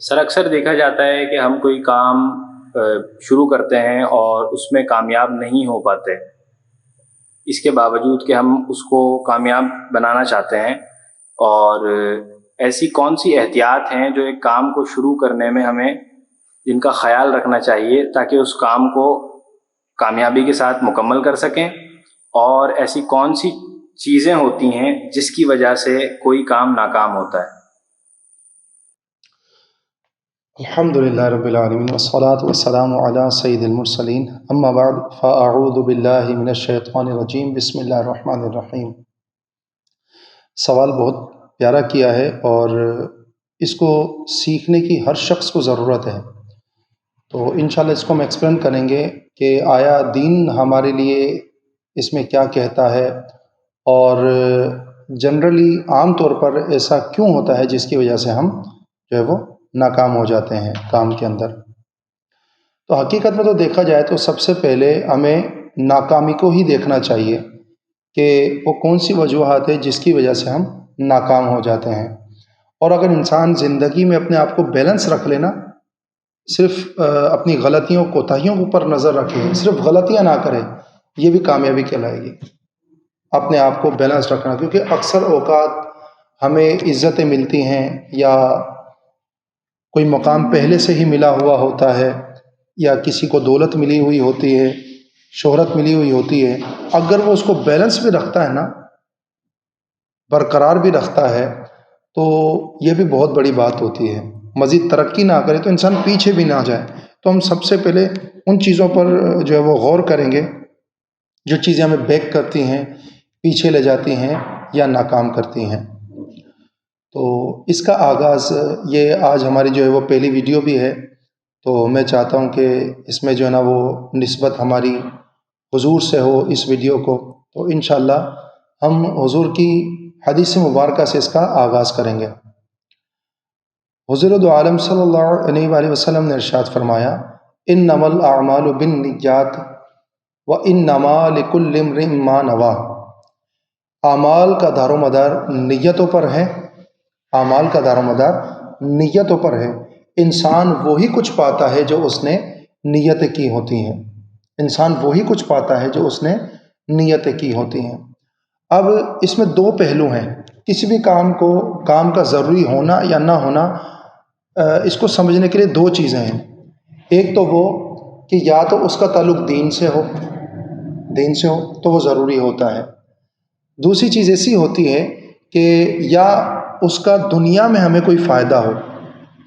سر اکثر دیکھا جاتا ہے کہ ہم کوئی کام شروع کرتے ہیں اور اس میں کامیاب نہیں ہو پاتے، اس کے باوجود کہ ہم اس کو کامیاب بنانا چاہتے ہیں، اور ایسی کون سی احتیاط ہیں جو ایک کام کو شروع کرنے میں ہمیں جن کا خیال رکھنا چاہیے تاکہ اس کام کو کامیابی کے ساتھ مکمل کر سکیں، اور ایسی کون سی چیزیں ہوتی ہیں جس کی وجہ سے کوئی کام ناکام ہوتا ہے؟ الحمد للہ رب العالمین والصلاة والسلام علی سید المرسلین اما بعد فاعوذ باللہ من الشیطان الرجیم بسم اللہ الرحمن الرحیم۔ سوال بہت پیارا کیا ہے اور اس کو سیکھنے کی ہر شخص کو ضرورت ہے، تو انشاءاللہ اس کو ہم ایکسپلین کریں گے کہ آیا دین ہمارے لیے اس میں کیا کہتا ہے، اور جنرلی عام طور پر ایسا کیوں ہوتا ہے جس کی وجہ سے ہم جو ہے وہ ناکام ہو جاتے ہیں کام کے اندر۔ تو حقیقت میں تو دیکھا جائے تو سب سے پہلے ہمیں ناکامی کو ہی دیکھنا چاہیے کہ وہ کون سی وجوہات ہے جس کی وجہ سے ہم ناکام ہو جاتے ہیں۔ اور اگر انسان زندگی میں اپنے آپ کو بیلنس رکھ لینا، صرف اپنی غلطیوں کوتاہیوں کے اوپر نظر رکھے، صرف غلطیاں نہ کرے، یہ بھی کامیابی کہلائے گی۔ اپنے آپ کو بیلنس رکھنا، کیونکہ اکثر اوقات ہمیں عزتیں ملتی ہیں یا کوئی مقام پہلے سے ہی ملا ہوا ہوتا ہے، یا کسی کو دولت ملی ہوئی ہوتی ہے، شہرت ملی ہوئی ہوتی ہے، اگر وہ اس کو بیلنس بھی رکھتا ہے نا، برقرار بھی رکھتا ہے، تو یہ بھی بہت بڑی بات ہوتی ہے۔ مزید ترقی نہ کرے تو انسان پیچھے بھی نہ جائے، تو ہم سب سے پہلے ان چیزوں پر جو ہے وہ غور کریں گے جو چیزیں ہمیں بیک کرتی ہیں، پیچھے لے جاتی ہیں یا ناکام کرتی ہیں۔ تو اس کا آغاز یہ آج ہماری جو ہے وہ پہلی ویڈیو بھی ہے، تو میں چاہتا ہوں کہ اس میں جو ہے نا وہ نسبت ہماری حضور سے ہو اس ویڈیو کو، تو انشاءاللہ ہم حضور کی حدیث مبارکہ سے اس کا آغاز کریں گے۔ حضور دو عالم صلی اللہ علیہ وآلہ وسلم نے ارشاد فرمایا، انما الاعمال بالنیات وانما لکل امرئ ما نویٰ۔ اعمال کا دار و مدار نیتوں پر ہے، اعمال کا دار و مدار نیتوں پر ہے۔ انسان وہی کچھ پاتا ہے جو اس نے نیتیں کی ہوتی ہیں، انسان وہی کچھ پاتا ہے جو اس نے نیتیں کی ہوتی ہیں۔ اب اس میں دو پہلو ہیں، کسی بھی کام کا ضروری ہونا یا نہ ہونا، اس کو سمجھنے کے لیے دو چیزیں ہیں۔ ایک تو وہ کہ یا تو اس کا تعلق دین سے ہو تو وہ ضروری ہوتا ہے۔ دوسری چیز ایسی ہوتی ہے کہ یا اس کا دنیا میں ہمیں کوئی فائدہ ہو،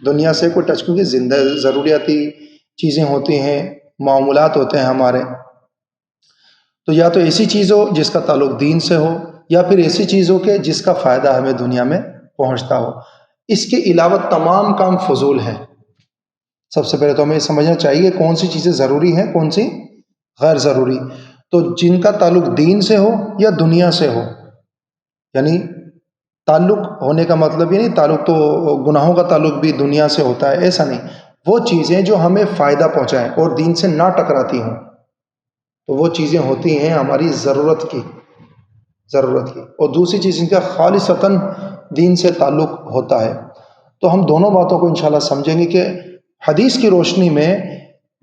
دنیا سے کوئی ٹچ، کیونکہ ضروریاتی چیزیں ہوتی ہیں، معاملات ہوتے ہیں ہمارے، تو یا تو ایسی چیز ہو جس کا تعلق دین سے ہو، یا پھر ایسی چیز ہو کہ جس کا فائدہ ہمیں دنیا میں پہنچتا ہو۔ اس کے علاوہ تمام کام فضول ہیں۔ سب سے پہلے تو ہمیں سمجھنا چاہیے کون سی چیزیں ضروری ہیں، کون سی غیر ضروری۔ تو جن کا تعلق دین سے ہو یا دنیا سے ہو، یعنی تعلق ہونے کا مطلب یہ نہیں تعلق تو گناہوں کا تعلق بھی دنیا سے ہوتا ہے، ایسا نہیں، وہ چیزیں جو ہمیں فائدہ پہنچائیں اور دین سے نہ ٹکراتی ہوں، تو وہ چیزیں ہوتی ہیں ہماری ضرورت کی۔ اور دوسری چیز ان کا خالصتاً دین سے تعلق ہوتا ہے۔ تو ہم دونوں باتوں کو انشاءاللہ سمجھیں گے کہ حدیث کی روشنی میں،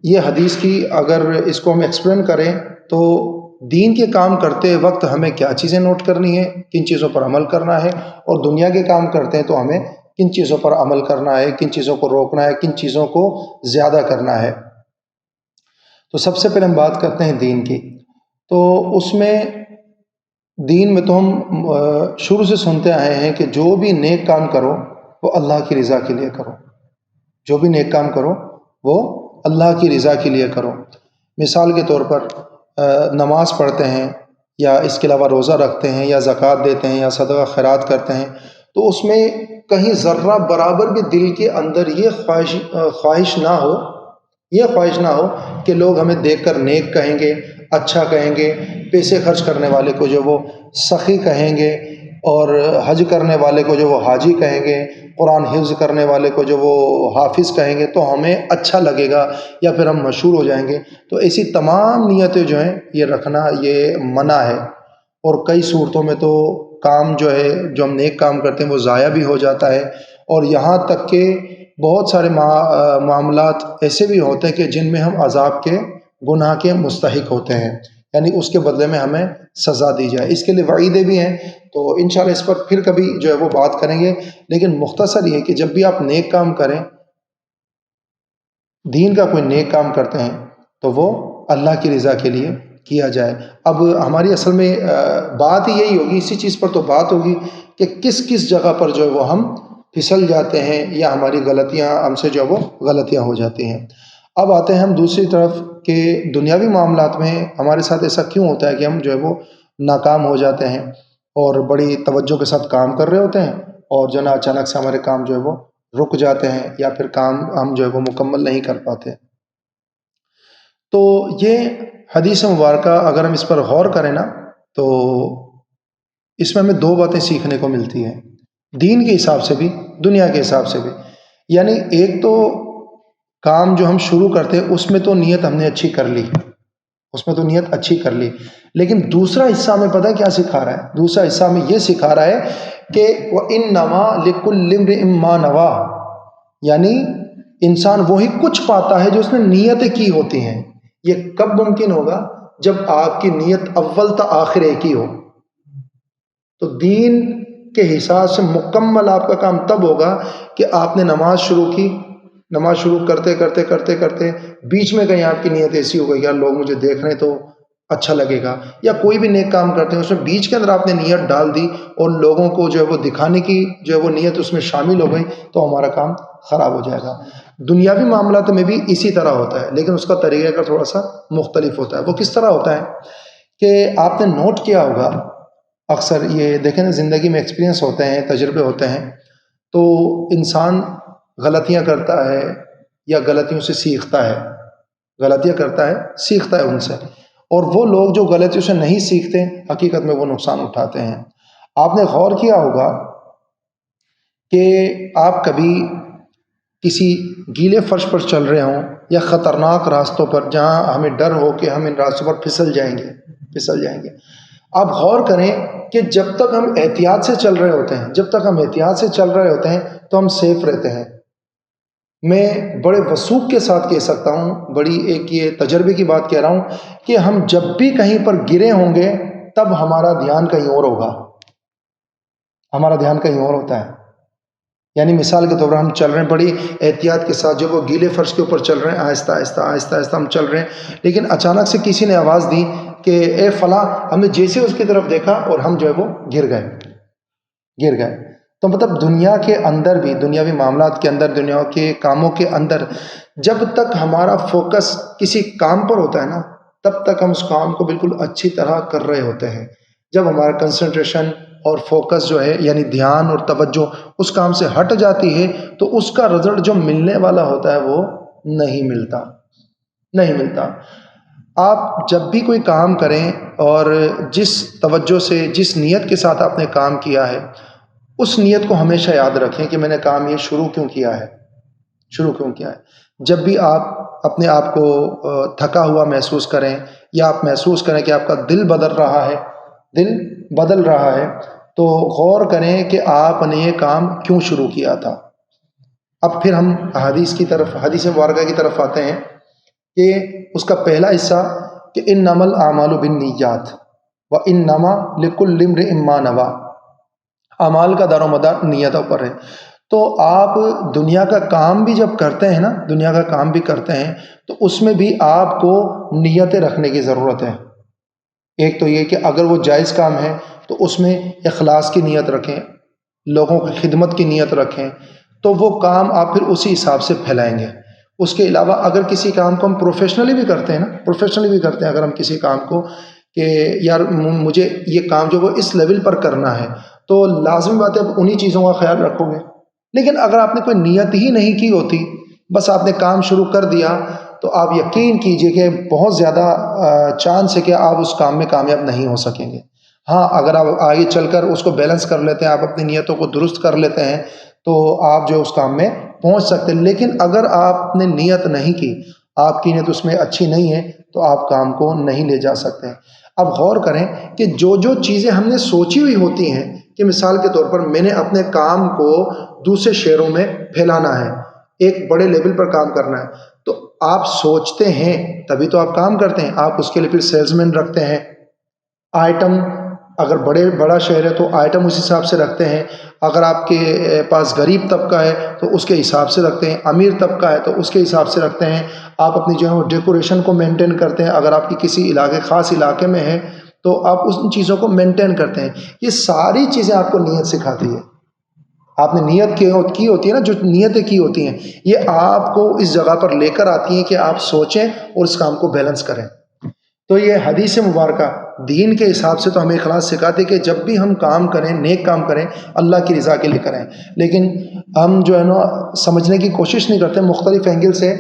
یہ حدیث کی اگر اس کو ہم ایکسپلین کریں تو دین کے کام کرتے وقت ہمیں کیا چیزیں نوٹ کرنی ہے، کن چیزوں پر عمل کرنا ہے، اور دنیا کے کام کرتے ہیں تو ہمیں کن چیزوں پر عمل کرنا ہے، کن چیزوں کو روکنا ہے، کن چیزوں کو زیادہ کرنا ہے۔ تو سب سے پہلے ہم بات کرتے ہیں دین کی۔ تو اس میں دین میں تو ہم شروع سے سنتے آئے ہیں کہ جو بھی نیک کام کرو وہ اللہ کی رضا کے لیے کرو، جو بھی نیک کام کرو وہ اللہ کی رضا کے لیے کرو۔ مثال کے طور پر نماز پڑھتے ہیں، یا اس کے علاوہ روزہ رکھتے ہیں، یا زکوٰۃ دیتے ہیں، یا صدقہ خیرات کرتے ہیں، تو اس میں کہیں ذرہ برابر بھی دل کے اندر یہ خواہش نہ ہو کہ لوگ ہمیں دیکھ کر نیک کہیں گے، اچھا کہیں گے، پیسے خرچ کرنے والے کو جو وہ سخی کہیں گے، اور حج کرنے والے کو جو وہ حاجی کہیں گے، قرآن حفظ کرنے والے کو جو وہ حافظ کہیں گے، تو ہمیں اچھا لگے گا یا پھر ہم مشہور ہو جائیں گے۔ تو ایسی تمام نیتیں جو ہیں یہ رکھنا یہ منع ہے، اور کئی صورتوں میں تو کام جو ہے جو ہم نیک کام کرتے ہیں وہ ضائع بھی ہو جاتا ہے، اور یہاں تک کہ بہت سارے معاملات ایسے بھی ہوتے ہیں کہ جن میں ہم عذاب کے گناہ کے مستحق ہوتے ہیں، یعنی اس کے بدلے میں ہمیں سزا دی جائے، اس کے لیے وعیدیں بھی ہیں۔ تو انشاءاللہ اس پر پھر کبھی جو ہے وہ بات کریں گے، لیکن مختصر یہ کہ جب بھی آپ نیک کام کریں، دین کا کوئی نیک کام کرتے ہیں، تو وہ اللہ کی رضا کے لیے کیا جائے۔ اب ہماری اصل میں بات ہی یہی ہوگی، اسی چیز پر تو بات ہوگی کہ کس کس جگہ پر جو ہے وہ ہم پھسل جاتے ہیں یا ہماری غلطیاں ہم سے جو ہے وہ غلطیاں ہو جاتی ہیں۔ اب آتے ہیں ہم دوسری طرف کہ دنیاوی معاملات میں ہمارے ساتھ ایسا کیوں ہوتا ہے کہ ہم جو ہے وہ ناکام ہو جاتے ہیں اور بڑی توجہ کے ساتھ کام کر رہے ہوتے ہیں، اور جو نا اچانک سے ہمارے کام جو ہے وہ رک جاتے ہیں یا پھر کام ہم جو ہے وہ مکمل نہیں کر پاتے۔ تو یہ حدیث مبارکہ اگر ہم اس پر غور کریں نا، تو اس میں ہمیں دو باتیں سیکھنے کو ملتی ہیں، دین کے حساب سے بھی، دنیا کے حساب سے بھی۔ یعنی ایک تو کام جو ہم شروع کرتے ہیں اس میں تو نیت ہم نے اچھی کر لی، اس میں تو نیت اچھی کر لی، لیکن دوسرا حصہ ہمیں پتہ ہے کیا سکھا رہا ہے؟ دوسرا حصہ ہمیں یہ سکھا رہا ہے کہ وَإِنَّمَا لِكُلِّ امْرِئٍ مَّا نَوَىٰ، یعنی انسان وہی کچھ پاتا ہے جو اس نے نیتیں کی ہوتی ہیں۔ یہ کب ممکن ہوگا؟ جب آپ کی نیت اول تا آخر ایک ہی ہو۔ تو دین کے حساب سے مکمل آپ کا کام تب ہوگا کہ آپ نے نماز شروع کی، نماز شروع کرتے کرتے کرتے کرتے بیچ میں کہیں آپ کی نیت ایسی ہو گئی، یار لوگ مجھے دیکھ رہے ہیں تو اچھا لگے گا، یا کوئی بھی نیک کام کرتے ہیں اس میں بیچ کے اندر آپ نے نیت ڈال دی اور لوگوں کو جو ہے وہ دکھانے کی جو ہے وہ نیت اس میں شامل ہو گئی، تو ہمارا کام خراب ہو جائے گا۔ دنیاوی معاملات میں بھی اسی طرح ہوتا ہے، لیکن اس کا طریقہ کا تھوڑا سا مختلف ہوتا ہے۔ وہ کس طرح ہوتا ہے کہ آپ نے نوٹ کیا ہوگا، اکثر یہ دیکھیں نا، زندگی میں ایکسپیرینس ہوتے ہیں، تجربے ہوتے ہیں، تو انسان غلطیاں کرتا ہے یا غلطیوں سے سیکھتا ہے، غلطیاں کرتا ہے سیکھتا ہے ان سے، اور وہ لوگ جو غلطیوں سے نہیں سیکھتے حقیقت میں وہ نقصان اٹھاتے ہیں۔ آپ نے غور کیا ہوگا کہ آپ کبھی کسی گیلے فرش پر چل رہے ہوں یا خطرناک راستوں پر جہاں ہمیں ڈر ہو کہ ہم ان راستوں پر پھسل جائیں گے، آپ غور کریں کہ جب تک ہم احتیاط سے چل رہے ہوتے ہیں تو ہم سیف رہتے ہیں۔ میں بڑے وثوق کے ساتھ کہہ سکتا ہوں، بڑی ایک یہ تجربے کی بات کہہ رہا ہوں، کہ ہم جب بھی کہیں پر گرے ہوں گے تب ہمارا دھیان کہیں اور ہوگا، ہمارا دھیان کہیں اور ہوتا ہے۔ یعنی مثال کے طور پر ہم چل رہے ہیں بڑی احتیاط کے ساتھ، جب وہ گیلے فرش کے اوپر چل رہے ہیں، آہستہ آہستہ آہستہ آہستہ ہم چل رہے ہیں، لیکن اچانک سے کسی نے آواز دی کہ اے فلاں، ہم نے جیسے اس کی طرف دیکھا اور ہم جو ہے وہ گر گئے۔ تو مطلب دنیا کے اندر بھی، دنیاوی معاملات کے اندر، دنیا کے کاموں کے اندر، جب تک ہمارا فوکس کسی کام پر ہوتا ہے نا، تب تک ہم اس کام کو بالکل اچھی طرح کر رہے ہوتے ہیں۔ جب ہمارا کنسنٹریشن اور فوکس جو ہے، یعنی دھیان اور توجہ اس کام سے ہٹ جاتی ہے، تو اس کا رزلٹ جو ملنے والا ہوتا ہے وہ نہیں ملتا۔ آپ جب بھی کوئی کام کریں اور جس توجہ سے، جس نیت کے ساتھ آپ نے کام کیا ہے، اس نیت کو ہمیشہ یاد رکھیں کہ میں نے کام یہ شروع کیوں کیا ہے۔ جب بھی آپ اپنے آپ کو تھکا ہوا محسوس کریں یا آپ محسوس کریں کہ آپ کا دل بدل رہا ہے، تو غور کریں کہ آپ نے یہ کام کیوں شروع کیا تھا۔ اب پھر ہم حدیث مبارکہ کی طرف آتے ہیں کہ اس کا پہلا حصہ کہ انما الاعمال بالنیات وانما لکل امرئ ما نویٰ، اعمال کا دار و مدار نیتوں پر ہے۔ تو آپ دنیا کا کام بھی جب کرتے ہیں تو اس میں بھی آپ کو نیتیں رکھنے کی ضرورت ہے۔ ایک تو یہ کہ اگر وہ جائز کام ہے تو اس میں اخلاص کی نیت رکھیں، لوگوں کی خدمت کی نیت رکھیں، تو وہ کام آپ پھر اسی حساب سے پھیلائیں گے۔ اس کے علاوہ اگر کسی کام کو ہم پروفیشنلی بھی کرتے ہیں اگر ہم کسی کام کو کہ یار مجھے یہ کام جو وہ اس لیول پر کرنا ہے، تو لازمی بات ہے انہی چیزوں کا خیال رکھو گے۔ لیکن اگر آپ نے کوئی نیت ہی نہیں کی ہوتی، بس آپ نے کام شروع کر دیا، تو آپ یقین کیجئے کہ بہت زیادہ چانس ہے کہ آپ اس کام میں کامیاب نہیں ہو سکیں گے۔ ہاں، اگر آپ آگے چل کر اس کو بیلنس کر لیتے ہیں، آپ اپنی نیتوں کو درست کر لیتے ہیں، تو آپ جو اس کام میں پہنچ سکتے ہیں۔ لیکن اگر آپ نے نیت نہیں کی، آپ کی نیت اس میں اچھی نہیں ہے، تو آپ کام کو نہیں لے جا سکتے۔ اب غور کریں کہ جو چیزیں ہم نے سوچی ہوئی ہوتی ہیں، کہ مثال کے طور پر میں نے اپنے کام کو دوسرے شہروں میں پھیلانا ہے، ایک بڑے لیول پر کام کرنا ہے تو آپ سوچتے ہیں تبھی تو آپ کام کرتے ہیں. آپ اس کے لیے پھر سیلز مین رکھتے ہیں, آئٹم اگر بڑا شہر ہے تو آئٹم اس حساب سے رکھتے ہیں, اگر آپ کے پاس غریب طبقہ ہے تو اس کے حساب سے رکھتے ہیں, امیر طبقہ ہے تو اس کے حساب سے رکھتے ہیں. آپ اپنی جو ہے وہ ڈیکوریشن کو مینٹین کرتے ہیں, اگر آپ کی کسی خاص علاقے میں ہے تو آپ ان چیزوں کو مینٹین کرتے ہیں. یہ ساری چیزیں آپ کو نیت سکھاتی ہے. آپ نے نیت کی ہوتی ہے نا, جو نیتیں کی ہوتی ہیں یہ آپ کو اس جگہ پر لے کر آتی ہیں کہ آپ سوچیں اور اس کام کو بیلنس کریں. تو یہ حدیث مبارکہ دین کے حساب سے تو ہمیں اخلاص سکھاتے کہ جب بھی ہم کام کریں, نیک کام کریں, اللہ کی رضا کے لیے کریں. لیکن ہم جو ہے نا سمجھنے کی کوشش نہیں کرتے, مختلف اینگل سے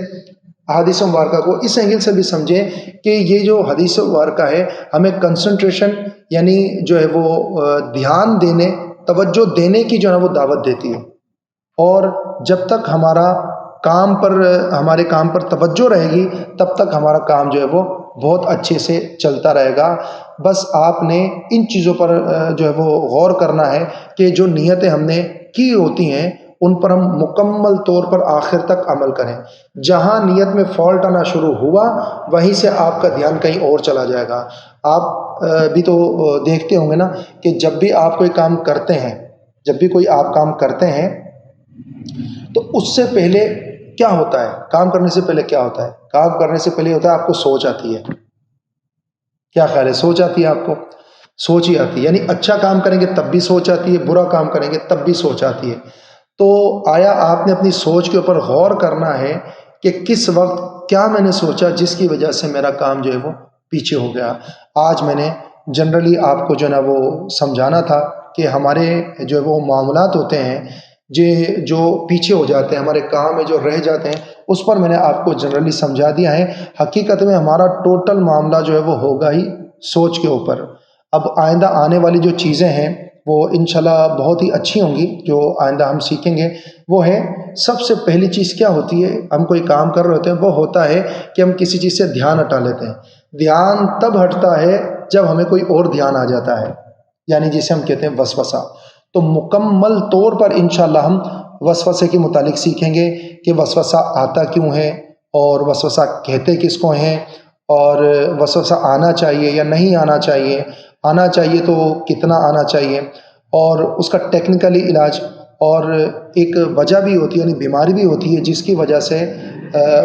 حدیث مبارکہ کو اس اینگل سے بھی سمجھیں کہ یہ جو حدیث مبارکہ ہے ہمیں کنسنٹریشن یعنی جو ہے وہ دھیان دینے, توجہ دینے کی جو ہے وہ دعوت دیتی ہے. اور جب تک ہمارے کام پر توجہ رہے گی تب تک ہمارا کام جو ہے وہ بہت اچھے سے چلتا رہے گا. بس آپ نے ان چیزوں پر جو ہے وہ غور کرنا ہے کہ جو نیتیں ہم نے کی ہوتی ہیں ان پر ہم مکمل طور پر آخر تک عمل کریں. جہاں نیت میں فالٹ آنا شروع ہوا وہیں سے آپ کا دھیان کہیں اور چلا جائے گا. آپ بھی تو دیکھتے ہوں گے نا کہ جب بھی آپ کوئی کام کرتے ہیں, جب بھی کوئی آپ کام کرتے ہیں تو اس سے پہلے کیا ہوتا ہے, کام کرنے سے پہلے کیا ہوتا ہے, کام کرنے سے پہلے ہوتا ہے آپ کو سوچ آتی ہے. کیا خیال ہے, سوچ آتی ہے آپ کو, سوچ ہی آتی ہے. یعنی اچھا کام کریں گے تب بھی سوچ آتی ہے, برا کام کریں گے تب بھی سوچ آتی ہے. تو آیا آپ نے اپنی سوچ کے اوپر غور کرنا ہے کہ کس وقت کیا میں نے سوچا جس کی وجہ سے میرا کام جو ہے وہ پیچھے ہو گیا. آج میں نے جنرلی آپ کو جو ہے نا وہ سمجھانا تھا کہ ہمارے جو ہے وہ معاملات ہوتے ہیں جو پیچھے ہو جاتے ہیں, ہمارے کام میں جو رہ جاتے ہیں, اس پر میں نے آپ کو جنرلی سمجھا دیا ہے. حقیقت میں ہمارا ٹوٹل معاملہ جو ہے وہ ہوگا ہی سوچ کے اوپر. اب آئندہ آنے والی جو چیزیں ہیں وہ انشاءاللہ بہت ہی اچھی ہوں گی جو آئندہ ہم سیکھیں گے. وہ ہے سب سے پہلی چیز کیا ہوتی ہے, ہم کوئی کام کر رہے ہوتے ہیں, وہ ہوتا ہے کہ ہم کسی چیز سے دھیان ہٹا لیتے ہیں. دھیان تب ہٹتا ہے جب ہمیں کوئی اور دھیان آ جاتا ہے, یعنی جسے ہم کہتے ہیں وسوسہ. تو مکمل طور پر انشاءاللہ ہم وسوسے کے متعلق سیکھیں گے کہ وسوسہ آتا کیوں ہے اور وسوسہ کہتے کس کو ہیں, اور وسوسہ آنا چاہیے یا نہیں آنا چاہیے, آنا چاہیے تو کتنا آنا چاہیے, اور اس کا ٹیکنیکلی علاج. اور ایک وجہ بھی ہوتی ہے یعنی بیماری بھی ہوتی ہے جس کی وجہ سے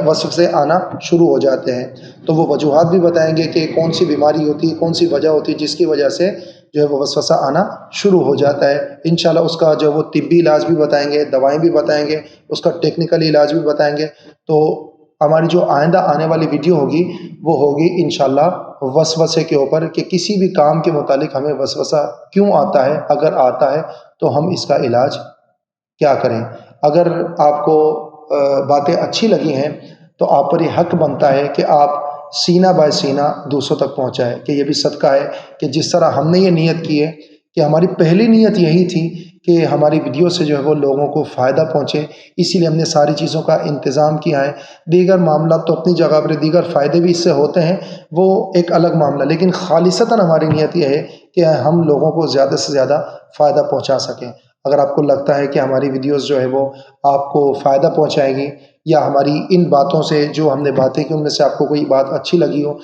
وسوسے آنا شروع ہو جاتے ہیں. تو وہ وجوہات بھی بتائیں گے کہ کون سی بیماری ہوتی ہے, کون سی وجہ ہوتی ہے جس کی وجہ سے جو ہے وہ وسوسہ آنا شروع ہو جاتا ہے. انشاءاللہ اس کا جو وہ طبی علاج بھی بتائیں گے, دوائیں بھی بتائیں گے, اس کا ٹیکنیکل علاج بھی بتائیں گے. تو ہماری جو آئندہ آنے والی ویڈیو ہوگی وہ ہوگی انشاءاللہ وسوسے کے اوپر کہ کسی بھی کام کے متعلق ہمیں وسوسہ کیوں آتا ہے, اگر آتا ہے تو ہم اس کا علاج کیا کریں. اگر آپ کو باتیں اچھی لگی ہیں تو آپ پر یہ حق بنتا ہے کہ آپ سینہ بائے سینہ دوسروں تک پہنچائے, کہ یہ بھی صدقہ ہے کہ جس طرح ہم نے یہ نیت کی ہے کہ ہماری پہلی نیت یہی تھی کہ ہماری ویڈیو سے جو ہے وہ لوگوں کو فائدہ پہنچے, اسی لیے ہم نے ساری چیزوں کا انتظام کیا ہے. دیگر معاملات تو اپنی جگہ پر, دیگر فائدے بھی اس سے ہوتے ہیں, وہ ایک الگ معاملہ, لیکن خالصتاً ہماری نیت یہ ہے کہ ہم لوگوں کو زیادہ سے زیادہ فائدہ پہنچا سکیں. اگر آپ کو لگتا ہے کہ ہماری ویڈیوز جو ہے وہ آپ کو فائدہ پہنچائے گی, یا ہماری ان باتوں سے جو ہم نے باتیں کی ان میں سے آپ کو کوئی بات اچھی لگی ہو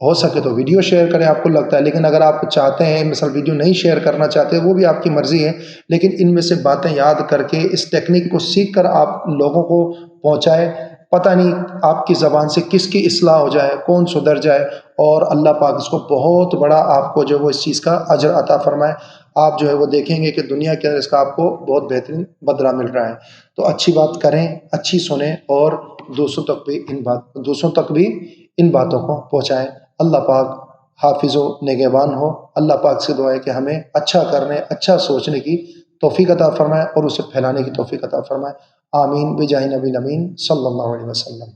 ہو سکے تو ویڈیو شیئر کریں آپ کو لگتا ہے. لیکن اگر آپ چاہتے ہیں مثلا ویڈیو نہیں شیئر کرنا چاہتے, وہ بھی آپ کی مرضی ہے, لیکن ان میں سے باتیں یاد کر کے اس ٹیکنیک کو سیکھ کر آپ لوگوں کو پہنچائے. پتہ نہیں آپ کی زبان سے کس کی اصلاح ہو جائے, کون سدھر جائے, اور اللہ پاک اس کو بہت بڑا آپ کو جو وہ اس چیز کا اجر عطا فرمائے. آپ جو ہے وہ دیکھیں گے کہ دنیا کے اندر اس کا آپ کو بہت بہترین بدلہ مل رہا ہے. تو اچھی بات کریں, اچھی سنیں, اور دوسروں تک بھی ان باتوں کو پہنچائیں. اللہ پاک حافظ و نگہبان ہو. اللہ پاک سے دعا ہے کہ ہمیں اچھا کرنے, اچھا سوچنے کی توفیق عطا فرمائے اور اسے پھیلانے کی توفیق عطا فرمائے. آمین بجاہ نبی الامین صلی اللہ علیہ وسلم.